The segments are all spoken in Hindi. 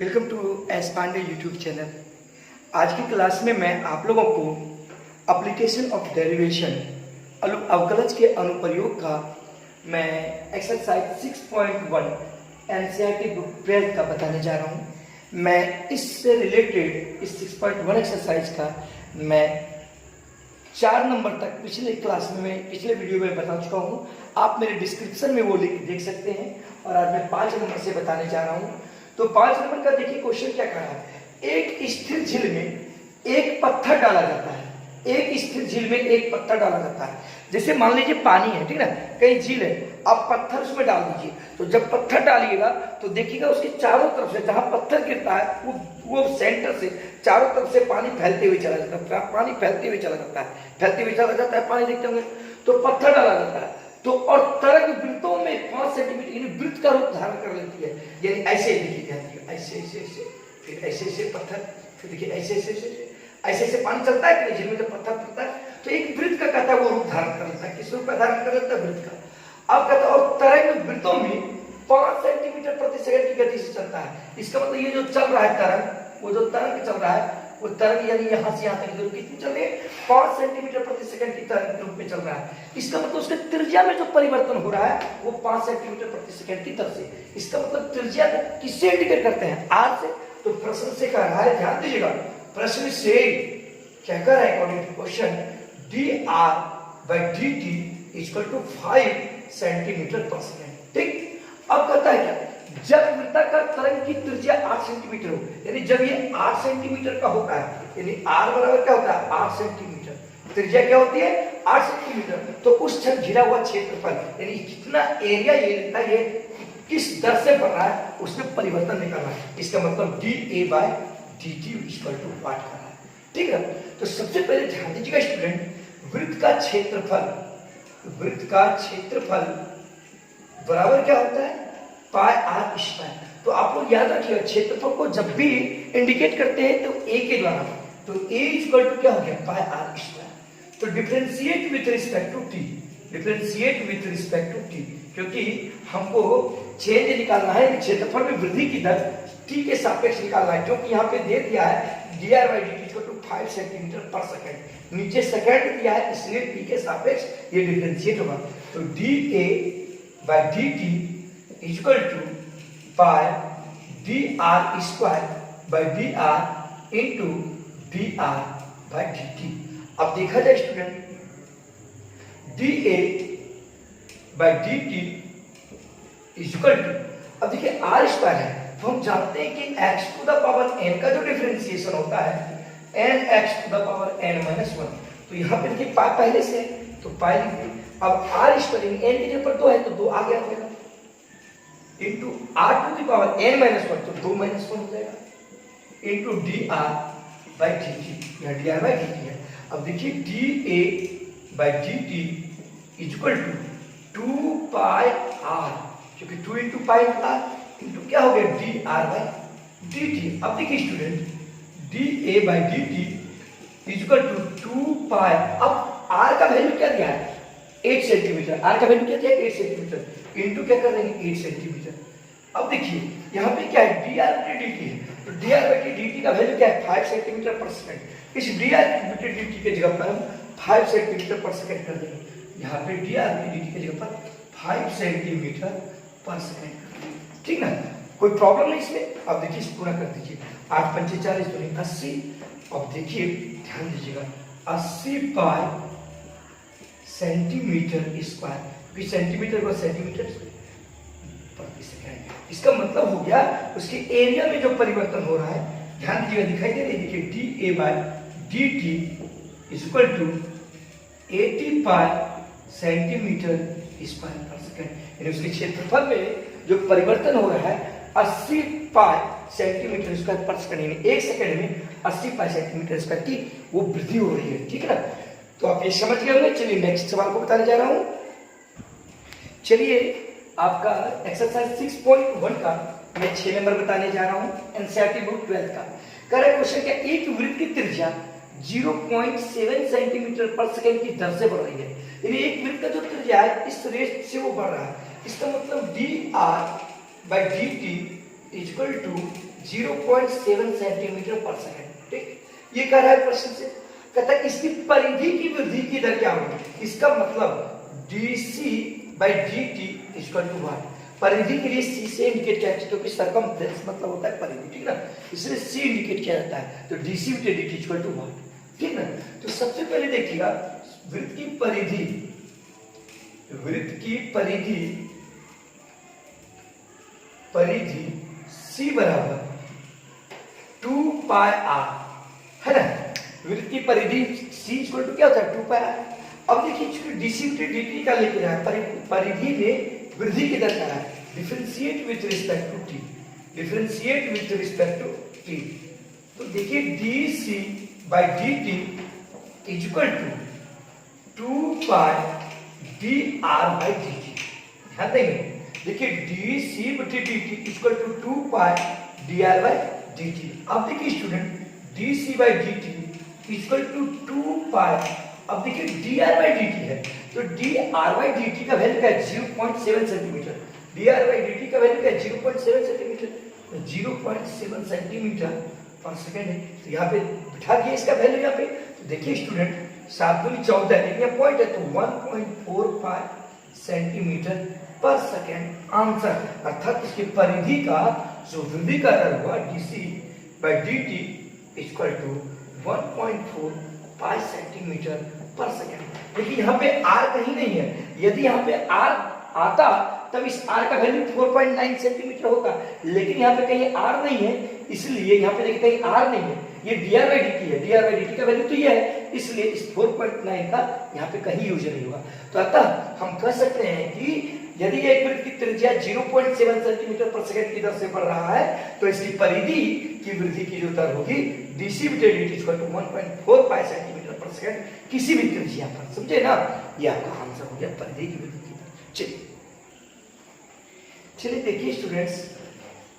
Welcome to S Pandey YouTube channel. आज की क्लास में मैं आप लोगों को एप्लीकेशन ऑफ डेरिवेशन अवकलज के अनुप्रयोग का मैं एक्सरसाइज 6.1 एनसीईआरटी बुक 12 का बताने जा रहा हूं। मैं इससे रिलेटेड इस 6.1 एक्सरसाइज का मैं 4 नंबर तक पिछले वीडियो में बता चुका हूं। आप मेरे डिस्क्रिप्शन में वो लिंक देख सकते हैं और आज मैं 5 नंबर से बताने जा रहा हूं। तो 5 नंबर का देखिए क्वेश्चन क्या कह रहा है। एक स्थिर झील में एक पत्थर डाला जाता है। एक स्थिर झील में एक पत्थर डाला जाता है। जैसे मान लीजिए पानी है, ठीक ना, कहीं झील है, आप पत्थर उसमें डाल दीजिए। तो जब पत्थर डालिएगा तो देखिएगा उसके चारों तरफ से जहां पत्थर गिरता है वो सेंटर से चारों तरफ से पानी फैलते हुए चला जाता है। पानी फैलते हुए चला जाता है, पानी देखते होंगे। तो पत्थर डाला जाता है तो और तरंग वृत्तों में 5 सेंटीमीटर यानी वृत्त का रूप धारण कर लेती है। यानी ऐसे देखिए, ऐसे ऐसे ऐसे, फिर ऐसे ऐसे पत्थर, फिर देखिए ऐसे ऐसे ऐसे ऐसे पानी चलता है कि झील में जब पत्थर पड़ता है तो एक वृत्त का कहता है वो रूप धारण कर लेता है। किस रूप का धारण कर लेता है? वृत्त का। अब कहता है और तरंग वृत्तों में 5 सेंटीमीटर प्रति सेकंड की गति से चलता है। इसका मतलब ये जो चल रहा है तरंग, वो जो तरंग चल रहा है वो तरंग यानी यहाँ से यहाँ तक की दूरी कितनी चल रही है? 5 सेंटीमीटर प्रति सेकंड की तरंग के रूप में चल रहा है। इसका मतलब उसके त्रिज्या में जो परिवर्तन हो रहा है वो 5 सेंटीमीटर प्रति सेकंड की दर से। इसका मतलब त्रिज्या किससे इंडिकेट करते हैं? आर से। तो प्रश्न से कह रहा है, ध्यान दीजिएगा, प्रश्न से क्या कर रहा है according to question, D R by D T equal to 5 centimetre पर सेकंड। ठीक। अब कहता है क्या, जब वृत्ताकार तरंग की त्रिज्या 8 सेंटीमीटर हो, यानी जब ये 8 सेंटीमीटर का होता है, यानी r बराबर क्या होता है? 8 सेंटीमीटर। त्रिज्या क्या होती है? 8 सेंटीमीटर। तो उस क्षण घिरा हुआ क्षेत्रफल यानी जितना एरिया ये लेता है, ये किस दर से बढ़ रहा है उसमें परिवर्तन निकालना है। इसका मतलब D A by D T equal to what कर रहा है। ठीक है। तो सबसे पहले ध्यान दीजिएगा स्टूडेंट, वृत्त का क्षेत्रफल बराबर क्या होता है? पाई आर स्क्वायर। तो आप लोग याद रखिएगा, क्षेत्रफल को जब भी इंडिकेट करते हैं तो ए के द्वारा, तो ए इक्वल टू क्या हो गया? Pi R square. तो differentiate with respect to T, क्योंकि हमको चेंज निकालना है, क्षेत्रफल में वृद्धि की दर टी के सापेक्ष निकालना है। क्योंकि यहाँ पे दे दिया है D R by D T equal to 5 centimetre पर सेकंड, नीचे सेकंड दिया है, इसलिए टी के सापेक्ष ये डिफरेंशिएट होगा। तो D A by D T equal to pi D R square by D R into D R by D T. अब देखा जाए student, D A by D T equal to, अब देखिए आर स्क्वायर है तो हम जानते हैं कि X to the power N का जो डिफरेंशिएशन होता है N X to the power N minus 1। तो यहाँ पे देखिए पाई पहले से है तो पाई लिख दिए। अब आर स्क्वायर एन की जगह पर 2 है तो 2 आ गया था, into R to the power N minus 1 तो 2 माइनस 1 हो जाएगा, into D R by D T, यहाँ D R by D T है। अब देखिए D A by D T equal to 2 pi R, क्योंकि 2 इंटू पाई आर इंटू क्या हो गया? D R by D T. अब देखिए student, D A by D T equal to 2 pi, अब आर का वैल्यू क्या दिया है? 8 सेंटीमीटर। आर का वैल्यू क्या दिया? 8 सेंटीमीटर। इंटू क्या कर देंगे? 8 सेंटीमीटर। अब देखिए यहाँ पे क्या है? डी आर बटी डी टी है, तो डी आर बटी डी टी का वैल्यू क्या है? 5 सेंटीमीटर पर सेकंड। इस डी आर बटी डी टी के जगह पर हम 5 सेंटीमीटर पर सेकंड कर देंगे। यहाँ पे डी आर बटी डी टी के जगह पर 5 सेंटीमीटर पर सेकंड कर देंगे। ठीक ना, कोई प्रॉब्लम नहीं इसमें। अब देखिए इस पूरा कर दीजिए, 8 पंचे 40 तो 80। अब देखिए ध्यान दीजिएगा, 80 पाई सेंटीमीटर स्क्वायर, क्योंकि सेंटीमीटर को सेंटीमीटर प्रति सेकंड। इसका मतलब हो गया उसके एरिया में जो परिवर्तन हो रहा है, ध्यान दीजिएगा, दिखाई दे रही है, देखिए D A by D T equal to 80 pi centimetre square पर सेकंड। यानी उसके क्षेत्रफल में जो परिवर्तन हो रहा है 80 पाई सेंटीमीटर स्क्वायर पर सेकंड, यानी 1 सेकंड में 80 पाई सेंटीमीटर स्क्वायर की वो वृद्धि हो रही है। ठीक है ना, तो आप ये समझ गए होंगे। चलिए नेक्स्ट सवाल को बताने जा रहा हूं। चलिए आपका एक्सरसाइज 6.1 का मैं 6 नंबर बताने जा रहा हूं एनसीईआरटी बुक 12 का। करेक्ट क्वेश्चन क्या, एक वृत्त की त्रिज्या 0.7 सेंटीमीटर पर सेकंड की दर से बढ़ रही है। यानी एक वृत्त का जो त्रिज्या है इस रेट से वो बढ़ रहा है। इसका मतलब D R by D T equal to 0.7 centimetre पर सेकेंड। ठीक, ये कह रहा है प्रश्न से, कहता है इसकी परिधि की वृद्धि की दर क्या होगी। इसका मतलब dc by dt equal to what, परिधि के लिए c से इंडिकेट किया जाता है क्योंकि सरकमफ्रेंस मतलब होता है परिधि, ठीक ना, इसलिए c इंडिकेट किया जाता है, तो dc by dt equal to what, ठीक ना। तो सबसे पहले देखिएगा वृत्त की परिधि, c बराबर 2 पाई r है ना। वृत्त की परिधि c इक्वल टू क्या होता है 2 पाई r। अब देखिए dc by dt का लेके रहा है, परिधि में वृद्धि की दर क्या है, differentiate with respect to t, differentiate with respect to t। तो देखिए dc by dt equal to 2 pi dr by dt। ध्यान देंगे, देखिए dc by dt equal to 2 pi dr by dt। अब देखिए student dc by dt equal to 2 pi, अब देखिए dr by dt है, तो dr by dt का वैल्यू क्या है 0.7 सेंटीमीटर, dr by dt का वैल्यू क्या है 0.7 सेंटीमीटर, तो 0.7 सेंटीमीटर पर सेकंड है। तो यहाँ पे बिठा दिए इसका वैल्यू यहाँ पे, तो देखिए स्टूडेंट 7 दूनी 14 लेकिन यहाँ पॉइंट है, तो 1.45 सेंटीमीटर पर सेकंड आंसर, अर्थात इसकी परिधि का जो वृद्धि का दर हुआ dc by dt equal to 1.45 centimetre पर सेकंड। लेकिन यहाँ पे r कहीं नहीं है, यदि यहाँ पे r आता तब इस r का वैल्यू 4.9 सेंटीमीटर होगा, लेकिन यहाँ पे कहीं r नहीं है, इसलिए यहाँ पे देखिए कहीं r नहीं है, ये dr by dt है, dr by dt का वैल्यू तो ये है, इसलिए इस 4.9 का यहाँ पे कहीं यूज नहीं होगा। तो अतः हम कह सकते हैं कि यदि एक वृत्त की त्रिज्या 0.7 सेंटीमीटर पर सेकंड की दर से बढ़ रहा है तो इसकी परिधि की वृद्धि की जो दर होगी dc by dt equal to 1.45 centimetre पर सेकंड किसी भी त्रिज्या पर, समझे ना, ये आपका आंसर हो गया परिधि की वृद्धि की दर। चलिए देखिए स्टूडेंट्स,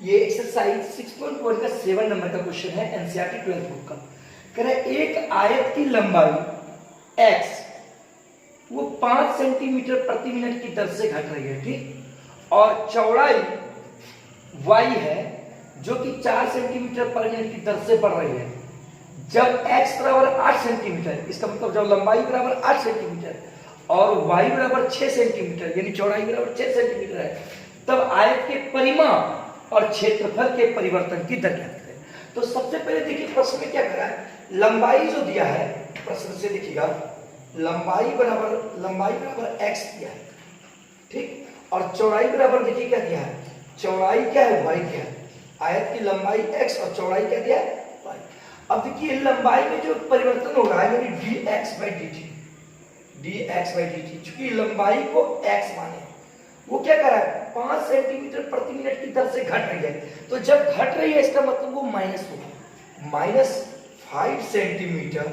ये एक्सरसाइज 6.1 का 7 नंबर का क्वेश्चन है एनसीईआरटी 12th बुक का। कह रहा है एक आयत की लंबाई x वो 5 सेंटीमीटर प्रति मिनट की दर से घट रही है, ठीक, और चौड़ाई y है जो कि 4 सेंटीमीटर पर मिनट की दर से बढ़ रही है। जब x बराबर 8 सेंटीमीटर, इसका मतलब जब लंबाई बराबर 8 सेंटीमीटर और y बराबर 6 सेंटीमीटर यानी चौड़ाई बराबर 6 सेंटीमीटर है, तब आयत के परिमाप और क्षेत्रफल के परिवर्तन की दर ज्ञात करें। तो सबसे पहले देखिए प्रश्न में क्या करा है, लंबाई जो दिया है प्रश्न से देखिएगा, लंबाई बराबर x दिया है, ठीक, और चौड़ाई बराबर देखिए क्या दिया है, चौड़ाई क्या है y क्या है, आयत की लंबाई x और चौड़ाई क्या दिया है y। अब देखिए लंबाई में जो परिवर्तन हो रहा है यानी dx by dt, चूंकि लंबाई को x माने, वो क्या कर रहा है 5 सेंटीमीटर प्रति मिनट की दर से घट रही है, तो जब घट रही है इसका मतलब वो माइनस होगा, -5 सेंटीमीटर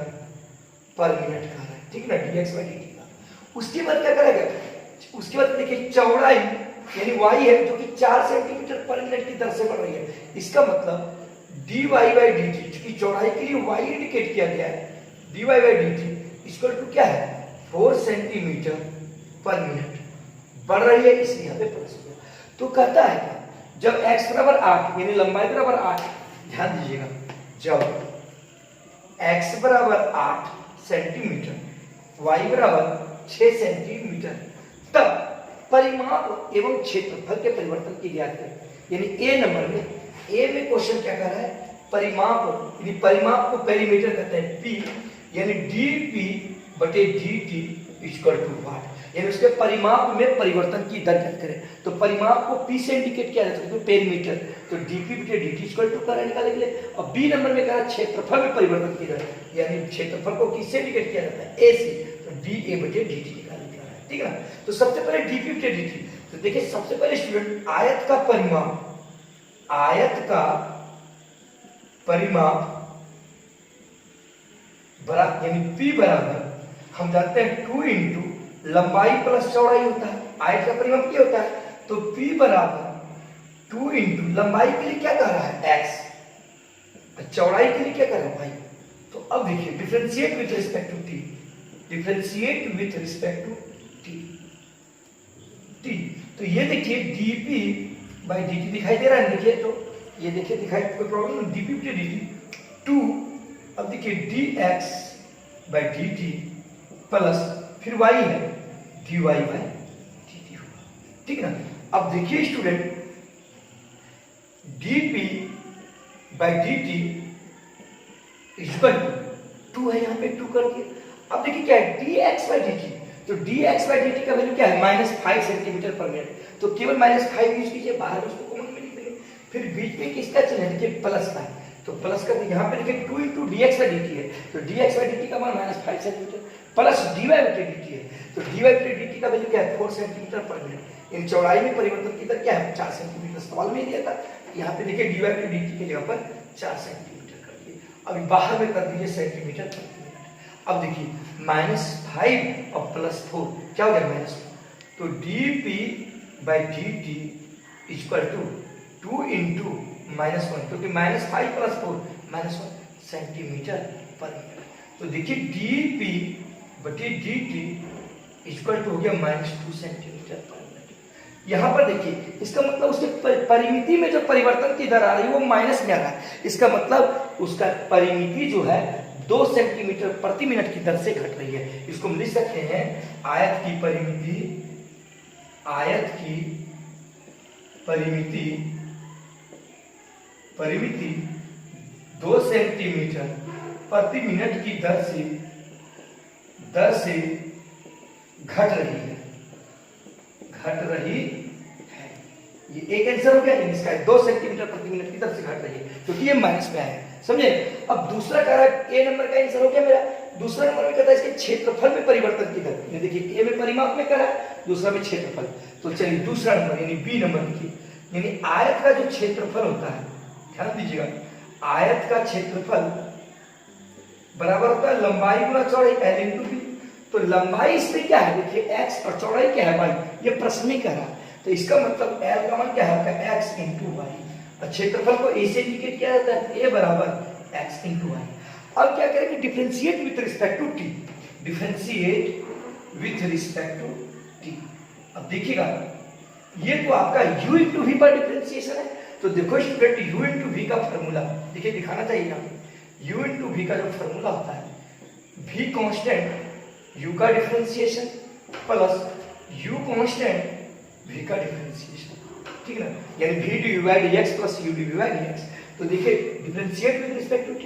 पर मिनट का है, ठीक ना, dx by dt का। उसके बाद क्या करेगा, उसके बाद देखिए चौड़ाई यानी y है जो कि 4 सेंटीमीटर पर मिनट की दर से बढ़ रही है, इसका मतलब dy by dt, क्योंकि चौड़ाई के लिए y इंडिकेट किया गया है, dy by dt equal to क्या है 4 सेंटीमीटर पर मिनट बढ़ रही है, इसलिए यहाँ पे प्लस हो गया। तो कहता है जब x बराबर 8 यानी लंबाई बराबर 8, ध्यान दीजिएगा, जब x बराबर 8 सेंटीमीटर, y बराबर 6 सेंटीमीटर, तब परिमाप एवं क्षेत्रफल के परिवर्तन की ज्ञात करें। यानी ए नंबर में, ए में क्वेश्चन क्या कर रहा है, परिमाप, यानी परिमाप को पेरीमीटर कहते हैं p, यानी dp बटे dt इक्वल टू व्हाट, यानी उसके परिमाप में परिवर्तन की दर ज्ञात करें। तो परिमाप को p से इंडिकेट किया जाता है, तो पेरीमीटर, तो dp बटे dt इक्वल टू कर निकालने के लिए। और b नंबर में कहा क्षेत्रफल में परिवर्तन की दर, यानी क्षेत्रफल को किससे इंडिकेट किया जाता है, a से, तो da बटे dt निकालने के लिए, ठीक है ना। तो सबसे पहले dp बटे dt, तो देखिए सबसे पहले स्टूडेंट आयत का परिमाप बराबर, यानी p बराबर हम जानते हैं 2 इंटू लंबाई प्लस चौड़ाई होता है, आयत का परिमाप क्या होता है, तो p बराबर 2 इंटू लंबाई के लिए क्या कह रहा है x, चौड़ाई के लिए क्या कह रहा है y। तो अब देखिए differentiate with respect to t, differentiate with respect to t, तो ये देखिए dp by dt दिखाई दे रहा है, देखिए तो ये देखिए दिखाई कोई प्रॉब्लम, dp बटे dt 2, अब देखिए dx बाई dt प्लस फिर y है dy बाई dt होगा, ठीक है ना। अब देखिए student dp by dt equal to 2 है, यहाँ पे 2 करके अब देखिए क्या है dx बाई dt, तो dx बाई dt का वैल्यू क्या है -5 सेंटीमीटर पर मिनट, तो केवल -5 यूज कीजिए, बाहर उसको कॉमन में लिख देंगे। फिर बीच में किसका चिन्ह है देखिए प्लस का, तो प्लस कर यहाँ पे देखिए 2 × dx बाई dt है, तो dx बाई dt का मान -5 centimetre plus dy by dt है, तो dy बाई dt का वैल्यू क्या है 4 सेंटीमीटर पर मिनट। इन चौड़ाई में परिवर्तन की दर क्या है 4 सेंटीमीटर, सवाल में दिया था, यहाँ पे देखिए dy बाई dt की जगह पर 4 सेंटीमीटर कर दिए। अभी बाहर में कर दीजिए सेंटीमीटर पर मिनट। अब देखिए -5 और +4 क्या हो गया -4, तो dp by dt equal to 2 × -1, क्योंकि -5 + 4 -1 सेंटीमीटर पर मिनट। तो देखिए dp बटे dt इक्वल टू हो गया -2 सेंटीमीटर पर मिनट। यहाँ पर देखिए इसका मतलब उसके परिमिति में जो परिवर्तन की दर आ रही है वो माइनस में आ रहा है, इसका मतलब उसका परिमिति जो है 2 सेंटीमीटर प्रति मिनट की दर से घट रही है। इसको हम लिख सकते हैं आयत की परिमिति 2 सेंटीमीटर प्रति मिनट की दर से घट रही है। ये एक आंसर हो गया, इसका 2 सेंटीमीटर प्रति मिनट की दर से घट रही है, क्योंकि ये माइनस में आया है, समझे। अब दूसरा कह रहा है ए नंबर का आंसर हो गया मेरा। दूसरा नंबर में कहता है इसके क्षेत्रफल में परिवर्तन की दर, ये देखिए ए में परिमाप में कह रहा है, दूसरा में क्षेत्रफल। तो चलिए दूसरा नंबर यानी बी नंबर लिखिए, यानी आयत का जो क्षेत्रफल होता है, ध्यान दीजिएगा, आयत का क्षेत्रफल बराबर होता है लंबाई गुना चौड़ाई l × b। तो लंबाई इसमें क्या है देखिए x और चौड़ाई क्या है y, ये प्रश्न में कह रहा है, तो इसका मतलब l का मान क्या है आपका x × y, और क्षेत्रफल को a से इंडिकेट किया जाता है, a बराबर x × y। अब क्या करेंगे differentiate with respect to t, differentiate with respect to t। अब देखिएगा ये तो आपका u × v पर डिफरेंशिएशन है, तो देखो स्टूडेंट u × v का फॉर्मूला देखिए दिखाना चाहिए ना, u × v का जो फॉर्मूला होता है v कांस्टेंट u का differentiation plus u constant v का डिफरेंशिएशन, ठीक है ना, यानी v dy/dx plus u dy/dx। तो देखिए differentiate with respect to t,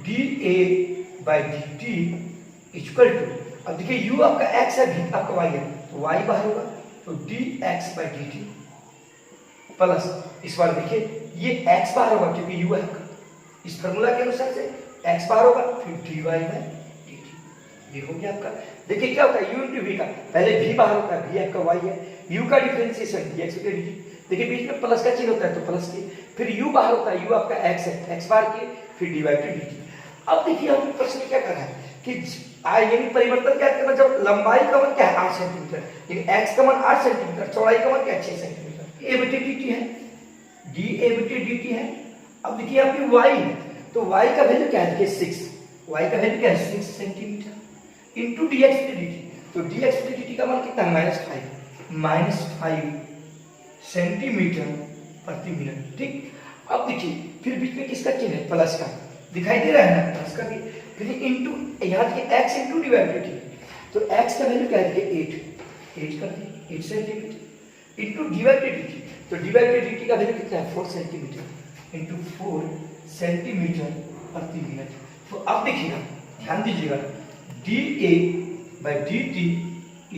dA/dt equal to, अब देखिए u आपका x है, v आपका y है, तो y बाहर होगा, तो dx/dt प्लस इस बार देखिए ये x बाहर होगा क्योंकि u है, इस फार्मूला के अनुसार से x बाहर होगा, फिर dy/dt, ये हो गया आपका। देखिए क्या होता है u × v का, पहले v बाहर होता है, v आपका y है, u का डिफरेंशिएशन dx/dt, देखिए बीच में प्लस का चिन्ह होता है तो प्लस के, फिर u बाहर होता है, u आपका x है, x बार के, फिर dy/dt। अब देखिए हम प्रश्न क्या कर रहा है कि यानी परिवर्तन क्या करना, जब लंबाई का मान क्या है 8 सेंटीमीटर, यानी x का मान 8 सेंटीमीटर, चौड़ाई का मान क्या है 6 सेंटीमीटर, a/dt है, dA/dt है। अब देखिए आपकी y है, तो y का वैल्यू क्या है देखिए 6, y का वैल्यू क्या है 6 सेंटीमीटर इंटू dx/dt, तो dx/dt का मान कितना है -5 सेंटीमीटर प्रति मिनट, ठीक। अब देखिए फिर बीच में किसका चिन्ह है प्लस का, दिखाई दे रहा है ना, प्लस का भी, फिर इंटू यहाँ देखिए x × dy/dt, तो x का वैल्यू क्या है देखिए 8 कर दिए 8 सेंटीमीटर इंटू dy/dt, तो dy/dt का वैल्यू कितना है 4 सेंटीमीटर इंटू 4 सेंटीमीटर प्रति मिनट। तो अब देखिएगा ध्यान दीजिएगा dA/dt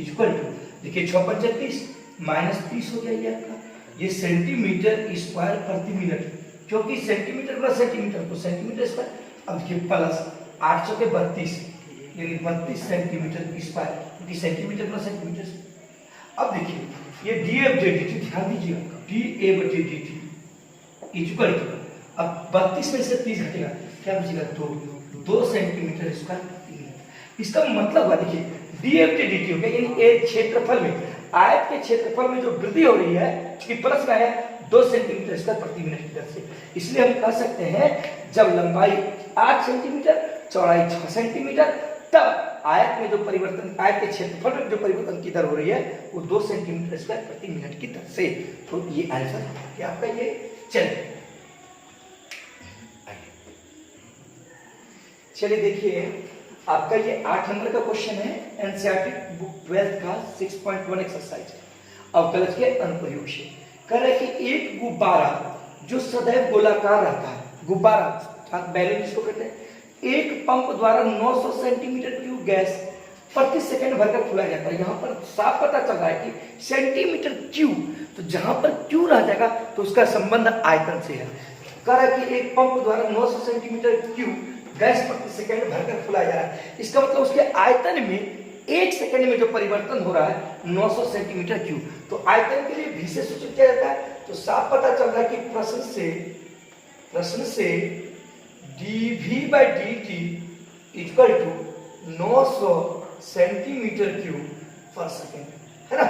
इक्वल टू, देखिए 6 × 35 -30 हो गया ये आपका, ये सेंटीमीटर स्क्वायर प्रति मिनट, क्योंकि सेंटीमीटर प्लस सेंटीमीटर तो सेंटीमीटर स्क्वायर। अब देखिए प्लस 8 × 32 यानी 32 सेंटीमीटर स्क्वायर, क्योंकि सेंटीमीटर प्लस सेंटीमीटर। अब देखिए ये dA/dt ध्यान दीजिएगा, dA/dt इक्वल टू, अब 32 में से 30 घटेगा क्या बचेगा 2 सेंटीमीटर स्क्वायर प्रति मिनट। इसका मतलब हुआ देखिए dA/dt हो गया, यानी एक क्षेत्रफल में, आयत के क्षेत्रफल में जो वृद्धि हो रही है, क्योंकि प्लस में है 2 सेंटीमीटर स्क्वायर प्रति मिनट की दर से, इसलिए हम कह सकते हैं जब लंबाई 8 सेंटीमीटर, चौड़ाई 6 सेंटीमीटर, तब आयत में जो परिवर्तन, आयत के क्षेत्रफल में जो परिवर्तन की दर हो रही है वो 2 सेंटीमीटर स्क्वायर प्रति मिनट की दर से। तो ये आंसर क्या आपका ये। चलिए चलिए देखिए, आपका ये 8 नंबर का क्वेश्चन है एनसीईआरटी बुक 12 का 6.1 एक्सरसाइज अवकलज के अनुप्रयोग से। कह रहा है कि एक गुब्बारा जो सदैव गोलाकार रहता है, गुब्बारा बैलून जिसको कहते हैं, एक पंप द्वारा 900 सेंटीमीटर क्यूब गैस प्रति सेकंड भरकर फुलाया जाता है। यहाँ पर साफ पता चल रहा है कि सेंटीमीटर क्यूब, तो जहां पर क्यू रह जाएगा तो उसका संबंध आयतन से है। कह रहा है कि एक पंप द्वारा 900 सेंटीमीटर क्यूब गैस प्रति सेकंड भरकर फुलाया जा रहा है। इसका मतलब उसके आयतन में एक सेकंड में जो परिवर्तन हो रहा है 900 सेंटीमीटर क्यूब। तो आयतन के लिए भी से सूचित किया जाता है। तो साफ पता चल रहा है कि प्रश्न से dv by dt equal to 900 centimetre cube पर सेकंड, है ना।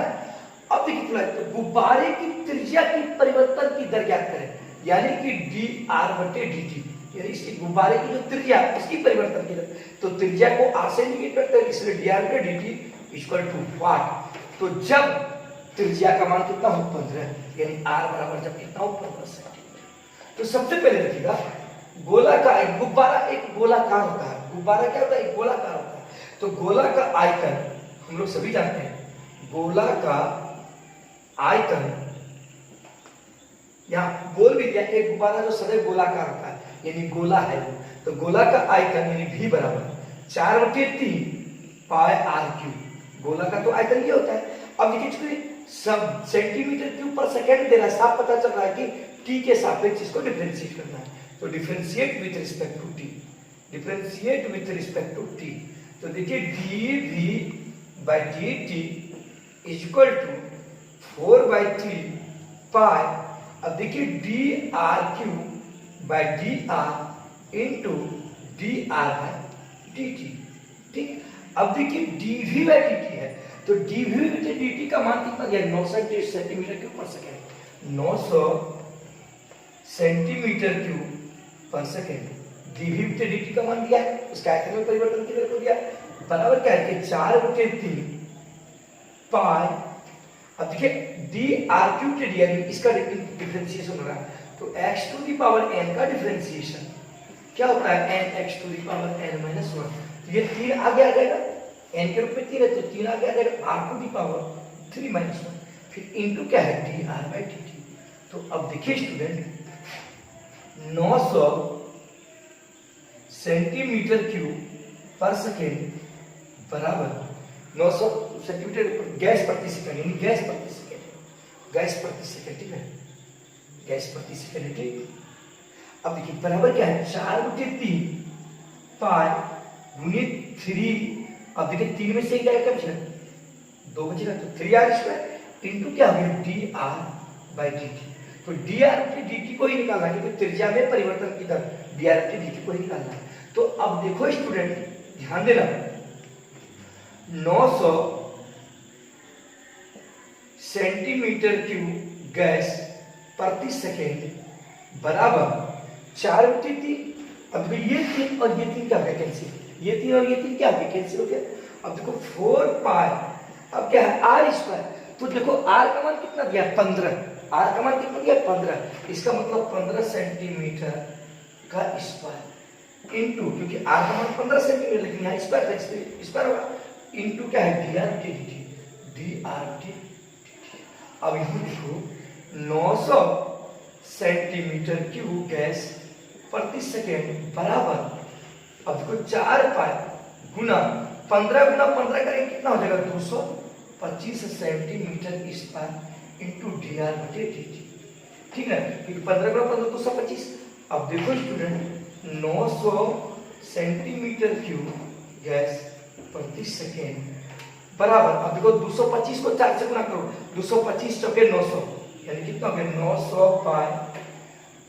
अब देखिए, तो गुब्बारे की त्रिज्या की परिवर्तन की दर ज्ञात करें, यानी कि dr/dt, यानी इसकी गुब्बारे की जो त्रिज्या इसकी परिवर्तन की दर। तो त्रिज्या को r से इंडिकेट करते हैं, इसलिए dr/dt इक्वल टू वाट। तो जब त्रिज्या का मान कितना हो 15, यानी r बराबर जब कितना हो 15 सेंटीमीटर। तो सबसे पहले देखिएगा, गोलाकार एक गुब्बारा एक गोलाकार होता है। गुब्बारा क्या होता है? एक गोलाकार होता है। तो गोला का आयतन हम लोग सभी जानते हैं, गोला का आयतन यहाँ गोल भी दिया, एक गुब्बारा जो सदैव गोलाकार होता है यानी गोला है वो। तो गोला का आयतन यानी v बराबर 4/3 पाई r क्यूब। गोला का तो आयतन ये होता है। अब देखिए, सब सेंटीमीटर क्यूब पर सेकंड दे रहा है, साफ पता चल रहा है कि t के सापेक्ष इसको डिफरेंशिएट करना है। तो differentiate with respect to t, differentiate with respect to t। तो देखिए dv by dt equal to 4/3 pi, अब देखिए dr cube by dr into dr by dt, ठीक। अब देखिए dv by dt है, तो dv by dt का मान कितना दिया? 900 सेंटीमीटर क्यूब पर सेकंड, 900 सेंटीमीटर क्यूब पर सेकंड। dv by dt का मान दिया है, उसका आयतन में परिवर्तन की दर को दिया, बराबर क्या है कि 4/3 पाई। अब देखिए dr क्यूब के दिया, इसका डिफरेंशिएशन हो रहा है। तो x to the power n का डिफरेंशिएशन क्या होता है? nx to the power n - 1। तो ये 3 आगे आ जाएगा, n के रूप में 3 है तो 3 आगे आ जाएगा, r टू दी पावर 3 - 1, फिर इनटू क्या है dr/dt। तो अब देखिए स्टूडेंट, 900 सेंटीमीटर क्यूब पर सेकेंड बराबर 900 सेंटीमीटर गैस प्रति सेकंड, यानी गैस प्रति सेकंड, गैस प्रति सेकंड, ठीक है, गैस प्रति सेकंड, ठीक। अब देखिए बराबर क्या है? 4/3 पाई गुणित 3। अब देखिए 3 में से एक जाएगा, क्या बचेगा? 2 बचेगा, तो 3r² इंटू क्या हो गया dr/dt। तो dr/dt को ही निकालना है, क्योंकि त्रिज्या में परिवर्तन की दर dr/dt को ही निकालना है। तो अब देखो स्टूडेंट, ध्यान देना, 900 सेंटीमीटर क्यूब गैस प्रति सेकेंड बराबर 4/3। अब ये 3 और ये 3 क्या हो गया? कैंसिल। ये 3 और ये 3 क्या हो गया? कैंसिल हो गया। अब देखो 4 पाई, अब क्या है? r²। तो देखो r का मान कितना दिया? 15। r का मान कितना दिया? 15। इसका मतलब 15 सेंटीमीटर का स्क्वायर इंटू, क्योंकि r का मान 15 सेंटीमीटर, लेकिन यहाँ स्क्वायर था इसलिए स्क्वायर होगा, इंटू क्या है dr/dt। अब यहाँ देखो 900 सेंटीमीटर क्यूब गैस प्रति सेकेंड बराबर, अब देखो 4 पाई गुना 15 गुना 15 करेंगे कितना हो जाएगा? 225 सेंटीमीटर स्क्वायर इंटू dr/dt, ठीक है, क्योंकि 15 गुना 15 225। अब देखो स्टूडेंट, 900 सेंटीमीटर क्यूब गैस प्रति सेकेंड बराबर, अब देखो 225 को 4 से गुना करो, 225 चौके 900, यानी कितना हो गया? 900 पाई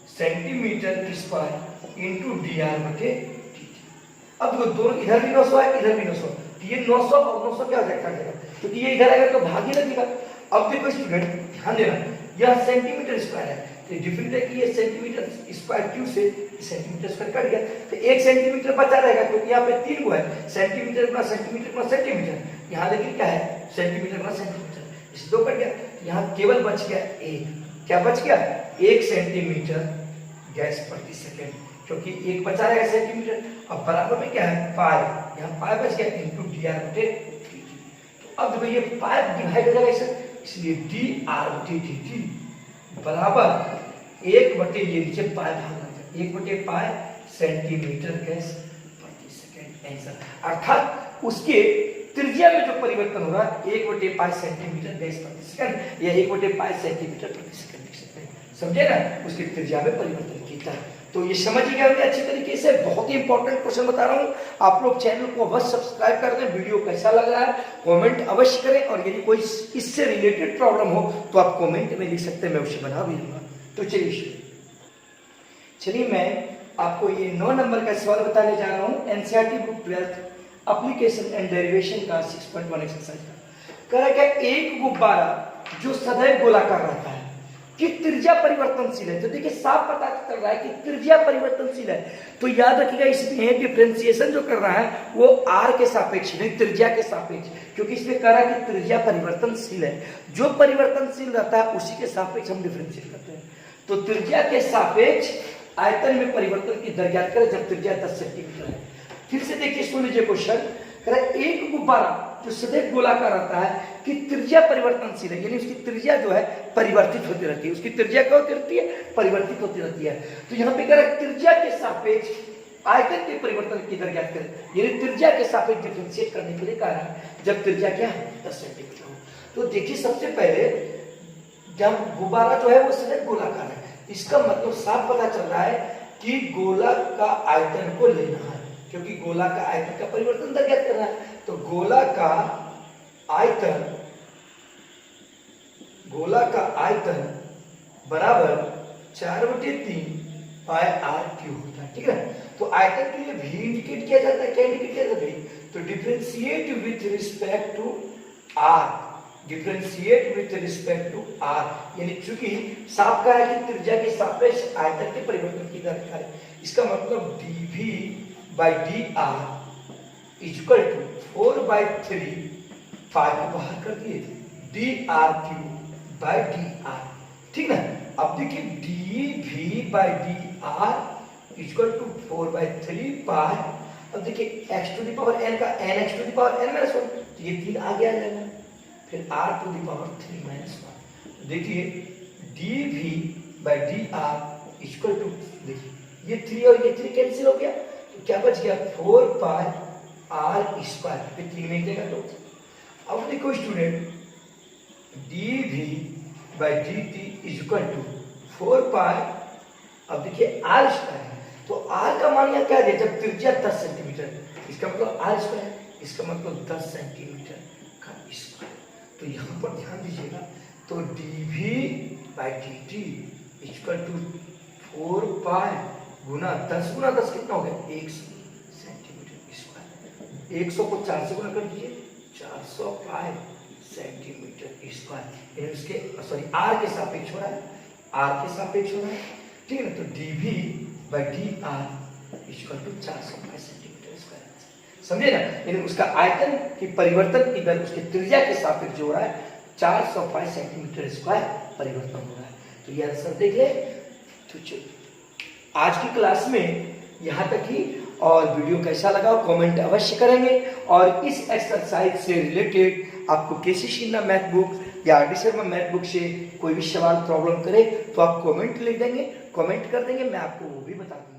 सेंटीमीटर स्क्वायर इंटू dr/dt। अब देखो दोनों, इधर भी 900 है, इधर भी 900, तो ये 900 और 900 क्या हो जाएगा? क्योंकि ये इधर आएगा तो भाग ही लगेगा। अब देखो स्टूडेंट ध्यान देना, यह सेंटीमीटर स्क्वायर है, तो डिफरेंट है कि ये सेंटीमीटर स्क्वायर क्यूब से सेंटीमीटर स्क्वायर कट गया, तो 1 सेंटीमीटर बचा रहेगा, क्योंकि यहाँ पे 3 हुआ है, सेंटीमीटर गुना सेंटीमीटर गुना सेंटीमीटर। यहाँ लेकिन क्या है? सेंटीमीटर गुना सेंटीमीटर, इसे 2 कट गया, यहाँ केवल बच गया 1। क्या बच गया? 1 सेंटीमीटर गैस प्रति सेकेंड, क्योंकि एक बचा रहेगा सेंटीमीटर। अब बराबर में क्या है, पाई, यहाँ पाई बच गया इंटू डी आर बटे डी टी। तो अब देखो ये पाई डिवाइड हो जाएगा इसे, इसलिए डी आर बटे डी टी बराबर 1 बटे ये नीचे पाई भाग लग जाए, 1 बटे पाई सेंटीमीटर गैस प्रति सेकेंड आंसर। अर्थात उसके त्रिज्या में जो परिवर्तन होगा 1 बटे पाई सेंटीमीटर गैस प्रति सेकंड या 1 बटे पाई सेंटीमीटर प्रति सेकंड लिख सकते हैं, समझे ना, उसकी त्रिज्या में परिवर्तन की तरह। तो ये समझ गए हमने अच्छी तरीके से। बहुत ही इंपॉर्टेंट क्वेश्चन बता रहा हूँ, आप लोग चैनल को अवश्य सब्सक्राइब कर दें, वीडियो कैसा लग रहा है कमेंट अवश्य करें, और यदि कोई इससे रिलेटेड प्रॉब्लम हो तो आप कमेंट में लिख सकते हैं, मैं उसे बना भी दूंगा। तो चलिए मैं आपको ये 9 नंबर का सवाल बताने जा रहा हूँ NCERT book 12 application and derivation का 6.1 एक्सरसाइज का। कह रहा है एक गुब्बारा जो सदैव गोलाकार रहता है कि त्रिज्या परिवर्तनशील है। तो देखिए साफ पता चल रहा है कि त्रिज्या परिवर्तनशील है, तो याद रखिएगा इसमें डिफरेंशिएशन जो कर रहा है वो आर के सापेक्ष नहीं त्रिज्या के सापेक्ष, क्योंकि इसमें कह रहा है कि त्रिज्या परिवर्तनशील है, जो परिवर्तनशील रहता है उसी के सापेक्ष हम डिफरेंशिएट करते हैं। तो त्रिज्या के सापेक्ष आयतन में परिवर्तन की दर ज्ञात करें जब त्रिज्या 10 सेंटीमीटर है। फिर से देखिए सुन लीजिए क्वेश्चन, कह रहा है एक गुब्बारा जो सदैव गोलाकार रहता है कि त्रिज्या परिवर्तनशील है, यानी उसकी त्रिज्या जो है परिवर्तित होती रहती है, उसकी त्रिज्या क्या होती रहती है, परिवर्तित होती रहती है। तो यहाँ पे कह रहा है त्रिज्या के सापेक्ष आयतन के परिवर्तन की दर ज्ञात करें, यानी त्रिज्या के सापेक्ष डिफरेंशिएट करने के लिए कह रहा है जब त्रिज्या क्या है 10 सेंटीमीटर हो। तो देखिए सबसे पहले जब गुब्बारा जो है वो सदैव गोलाकार है, इसका मतलब साफ पता चल रहा है कि गोला का आयतन को लेना है, क्योंकि गोला का आयतन का परिवर्तन दर ज्ञात करना है। तो गोला का आयतन बराबर 4/3 पाई आर क्यूब होता है, ठीक है। तो आयतन के लिए भी इंडिकेट किया जाता है, क्या इंडिकेट किया जाता है, तो differentiate with respect to R, differentiate with respect to R, यानी चूंकि साफ कहा है कि त्रिज्या के सापेक्ष आयतन के परिवर्तन की दर है, इसका मतलब dv by dr equal to 4/3 pi को बाहर कर दिए dr³ by dr, ठीक ना। अब देखिए dv by dr equal to 4/3 pi, अब देखिए x to the power n का n x to the power n -1, तो ये 3 आगे आ जाएगा, फिर r टू द पावर 3 -1। देखिए dv by dr equal to, देखिए ये 3 और ये 3 कैंसिल हो गया, तो क्या बच गया 4 पाई r स्क्वायर, फिर 3 में देगा तो। अब देखो student dv by dt equal to 4 pi, अब देखिए r स्क्वायर, तो r का मान यहाँ क्या है जब त्रिज्या 10 सेंटीमीटर, इसका मतलब r स्क्वायर, इसका मतलब 10 सेंटीमीटर का स्क्वायर। तो यहाँ पर ध्यान दीजिएगा, तो dv by dt equal to 4 pi गुना 10 कितना हो गया 100 सेंटीमीटर स्क्वायर, 100 को 4 से गुना कर दीजिए 400 पाई सेंटीमीटर स्क्वायर, यानी उसके सॉरी आर के सापेक्ष हो रहा है, आर के सापेक्ष हो रहा है, ठीक है ना। तो dv by dr equal to 400 pi centimetre square, समझे ना, यानी उसका आयतन की परिवर्तन की दर उसके त्रिज्या के सापेक्ष जो हो रहा है 400 पाई सेंटीमीटर स्क्वायर परिवर्तन हो रहा है। तो ये आंसर देख ले। तो आज की क्लास में यहाँ तक ही, और वीडियो कैसा लगा कमेंट अवश्य करेंगे, और इस एक्सरसाइज से रिलेटेड आपको केसी शिन्ना मैथ बुक या R D Sharma math book से कोई भी सवाल प्रॉब्लम करे तो आप कमेंट लिख देंगे, कमेंट कर देंगे, मैं आपको वो भी बता दूंगा।